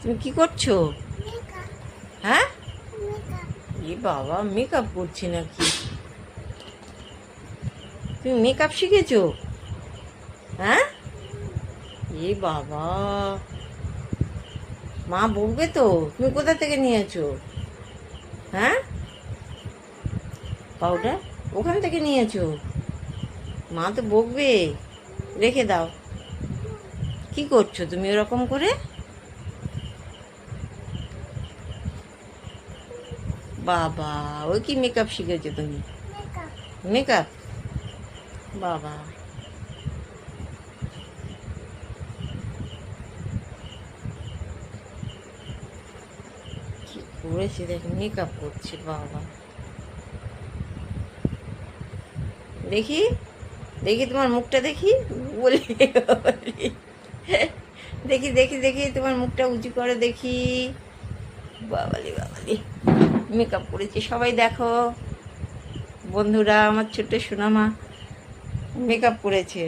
তুমি কি করছো? হ্যাঁ, এ বাবা, মেকআপ করছি নাকি? তুমি মেকআপ শিখেছো? হ্যাঁ, এ বাবা, মা বকবে তো। তুমি কোথা থেকে নিয়েছো? হ্যাঁ, পাউডার ওখান থেকে নিয়েছো? মা তো বকবে। রেখে দাও। কি করছো তুমি ওরকম করে? বাবা, ওই কি মেকআপ শিখেছো তুমি? মেকআপ, বাবা, কি করেছে দেখ, মেকআপ করছে বাবা। দেখি, দেখি তোমার মুখটা দেখি। বলি, বলি। দেখি দেখি দেখি তোমার মুখটা উঁচু করে দেখি। বাবালি বাবালি, মেকআপ করেছে, সবাই দেখো। বন্ধুরা, আমার ছোট্ট সোনামা মেকআপ করেছে।